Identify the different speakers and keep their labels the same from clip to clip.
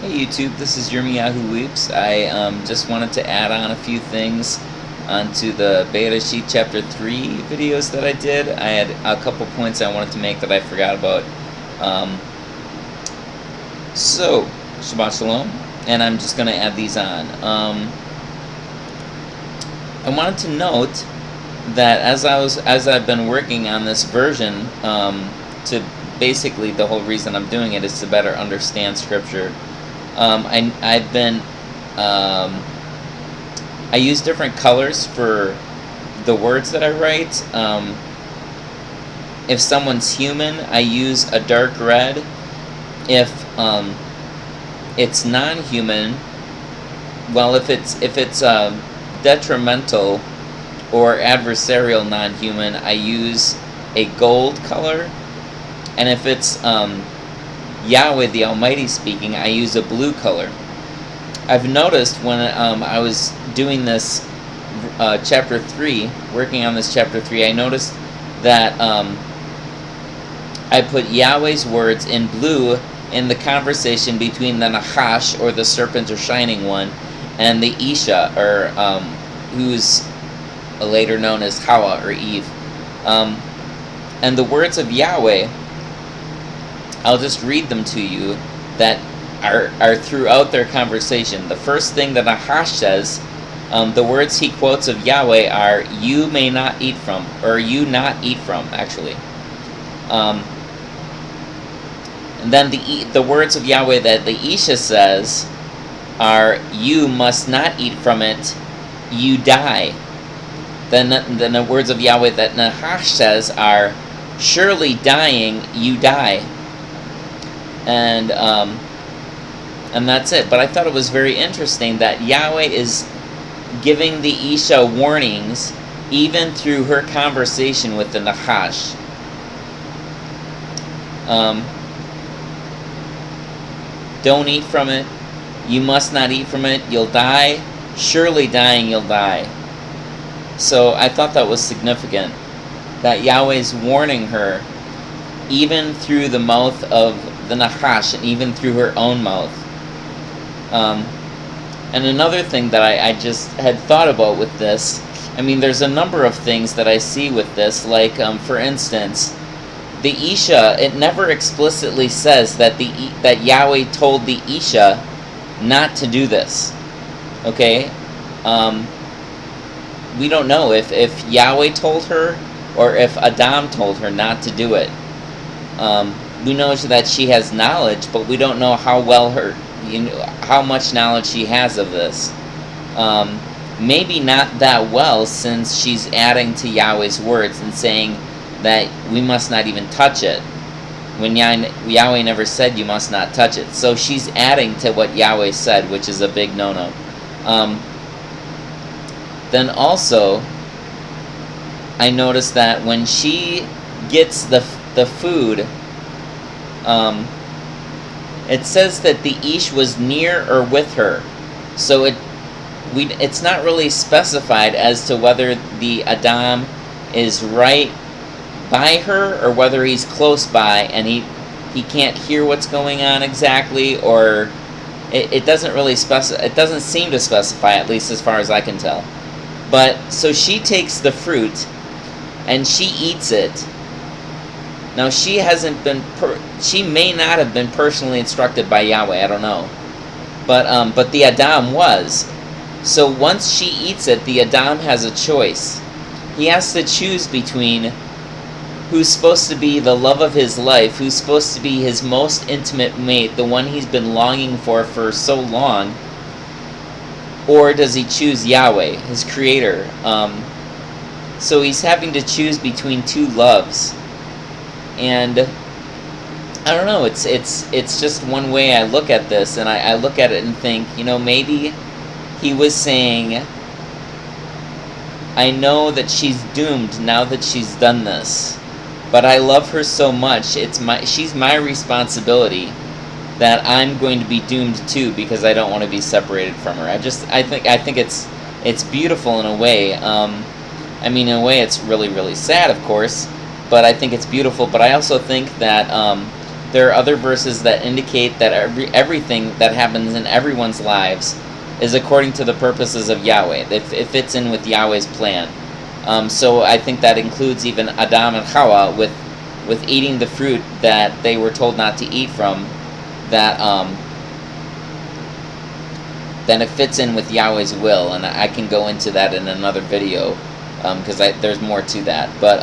Speaker 1: Hey YouTube, this is your Yahoo Weeps. I just wanted to add on a few things onto the Beta Sheet Chapter 3 videos that I did. I had a couple points I wanted to make that I forgot about. So, Shabbat Shalom, and I'm just going to add these on. I wanted to note that as I've been working on this version, to basically the whole reason I'm doing it is to better understand Scripture. I use different colors for the words that I write. If someone's human, I use a dark red. If it's non-human, well, if it's detrimental or adversarial non-human, I use a gold color. And if it's Yahweh the Almighty speaking, I use a blue color. I've noticed when I was doing this chapter 3, working on this chapter 3, I noticed that I put Yahweh's words in blue in the conversation between the Nahash, or the serpent or shining one, and the Isha, or who's later known as Hawa or Eve. And the words of Yahweh, I'll just read them to you, that are throughout their conversation. The first thing that Nahash says, the words he quotes of Yahweh are, "You may not eat from," or "you not eat from," actually. And then the words of Yahweh that the Isha says are, "You must not eat from it, you die." Then the words of Yahweh that Nahash says are, "Surely dying, you die." And that's it. But I thought it was very interesting that Yahweh is giving the Isha warnings even through her conversation with the Nahash. Don't eat from it. You must not eat from it. You'll die. Surely dying, you'll die. So I thought that was significant, that Yahweh's warning her even through the mouth of the Nahash, and even through her own mouth. And another thing that I just had thought about with this, I mean, there's a number of things that I see with this, like, for instance, the Isha, it never explicitly says that that Yahweh told the Isha not to do this. Okay? We don't know if Yahweh told her or if Adam told her not to do it. We know that she has knowledge, but we don't know how well how much knowledge she has of this. Maybe not that well, since she's adding to Yahweh's words and saying that we must not even touch it, when Yahweh never said you must not touch it. So she's adding to what Yahweh said, which is a big no-no. Then also, I noticed that when she gets the food, it says that the Ish was near or with her. So it's not really specified as to whether the Adam is right by her or whether he's close by and he can't hear what's going on exactly, or it doesn't really it doesn't seem to specify, at least as far as I can tell. But so she takes the fruit and she eats it. Now she may not have been personally instructed by Yahweh, I don't know. But the Adam was. So once she eats it, the Adam has a choice. He has to choose between who's supposed to be the love of his life, who's supposed to be his most intimate mate, the one he's been longing for so long, or does he choose Yahweh, his creator? So he's having to choose between two loves. And I don't know, it's just one way I look at this, and I look at it and think, maybe he was saying, I know that she's doomed now that she's done this, but I love her so much, she's my responsibility, that I'm going to be doomed too, because I don't want to be separated from her. I think it's beautiful in a way. I mean, in a way it's really, really sad, of course, but I think it's beautiful. But I also think that there are other verses that indicate that everything that happens in everyone's lives is according to the purposes of Yahweh. It fits in with Yahweh's plan. So I think that includes even Adam and Hawa with eating the fruit that they were told not to eat from. Then it fits in with Yahweh's will, and I can go into that in another video because there's more to that. But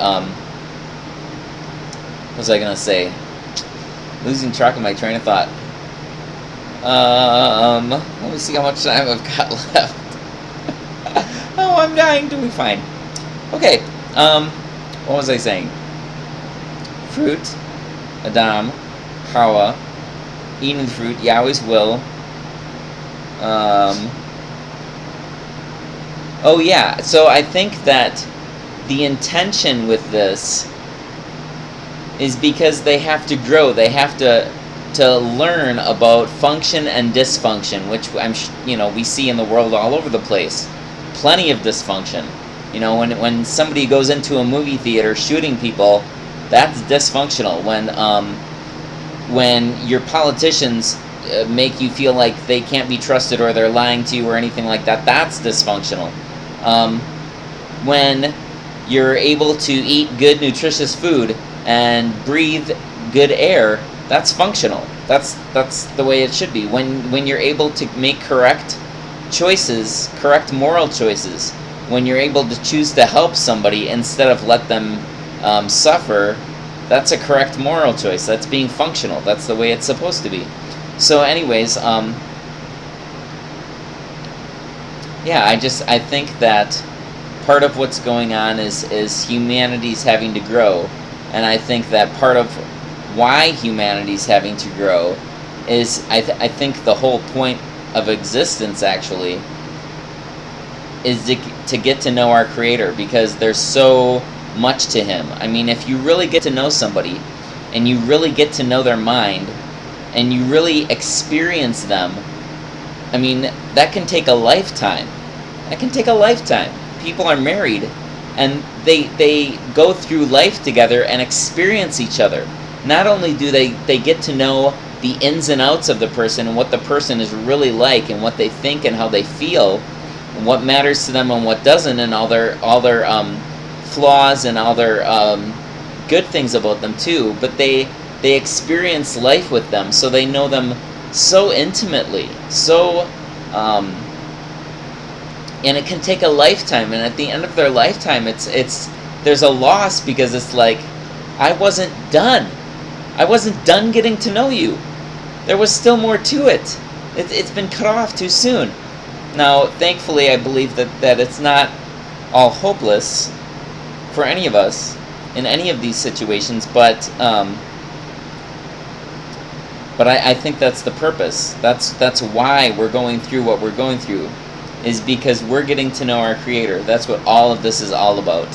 Speaker 1: what was I gonna say? Losing track of my train of thought. Let me see how much time I've got left. Oh, I'm dying. Doing fine. Okay. What was I saying? Fruit, Adam, Hawa, eating the fruit, Yahweh's will. Oh yeah. So I think that the intention with this is because they have to grow. They have to learn about function and dysfunction, which we see in the world all over the place. Plenty of dysfunction. When somebody goes into a movie theater shooting people, that's dysfunctional. When your politicians make you feel like they can't be trusted or they're lying to you or anything like that, that's dysfunctional. When you're able to eat good, nutritious food and breathe good air, that's functional. That's the way it should be. When you're able to make correct choices, correct moral choices, when you're able to choose to help somebody instead of let them suffer, that's a correct moral choice. That's being functional. That's the way it's supposed to be. So anyways, yeah, I think that part of what's going on is humanity's having to grow. And I think that part of why humanity's having to grow is, I think the whole point of existence actually is to get to know our Creator, because there's so much to Him. I mean, if you really get to know somebody and you really get to know their mind and you really experience them, I mean, that can take a lifetime. That can take a lifetime. People are married and they go through life together and experience each other. Not only do they get to know the ins and outs of the person and what the person is really like and what they think and how they feel, and what matters to them and what doesn't, and all their flaws and all their good things about them too, but they experience life with them, so they know them so intimately, and it can take a lifetime, and at the end of their lifetime, there's a loss, because it's like, I wasn't done getting to know you. There was still more to it. It's been cut off too soon. Now, thankfully, I believe that it's not all hopeless for any of us in any of these situations, but I think that's the purpose. That's why we're going through what we're going through, is because we're getting to know our Creator. That's what all of this is all about.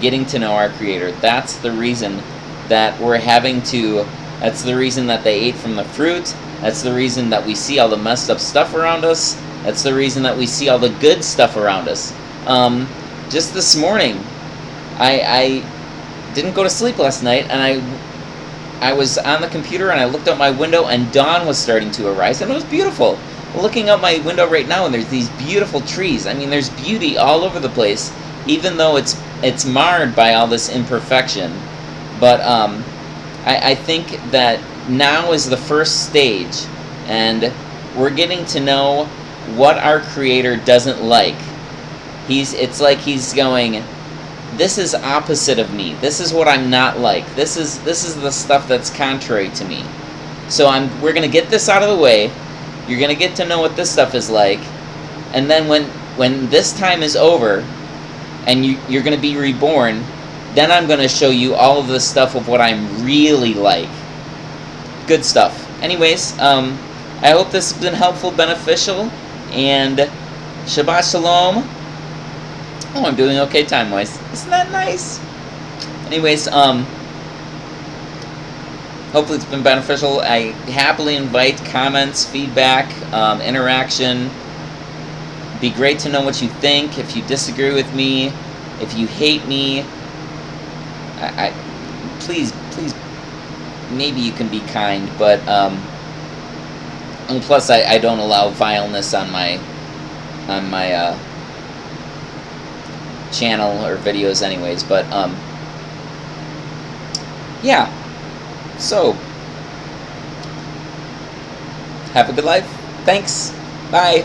Speaker 1: Getting to know our Creator. That's the reason that we're having to. That's the reason that they ate from the fruit. That's the reason that we see all the messed up stuff around us. That's the reason that we see all the good stuff around us. Just this morning, I didn't go to sleep last night, and I was on the computer and I looked out my window and dawn was starting to arise, and it was beautiful. Looking out my window right now, and there's these beautiful trees. I mean, there's beauty all over the place, even though it's marred by all this imperfection. But I think that now is the first stage, and we're getting to know what our Creator doesn't like. It's like He's going, this is opposite of me. This is what I'm not like. This is the stuff that's contrary to me. So we're gonna get this out of the way. You're gonna get to know what this stuff is like, and then when this time is over, and you're gonna be reborn, then I'm gonna show you all of the stuff of what I'm really like. Good stuff. Anyways, I hope this has been helpful, beneficial, and Shabbat Shalom. Oh, I'm doing okay time-wise. Isn't that nice? Anyways, hopefully it's been beneficial. I happily invite comments, feedback, interaction. Be great to know what you think. If you disagree with me, if you hate me, please maybe you can be kind, but and plus I don't allow vileness on my channel or videos anyways. But yeah. So have a good life. Thanks. Bye.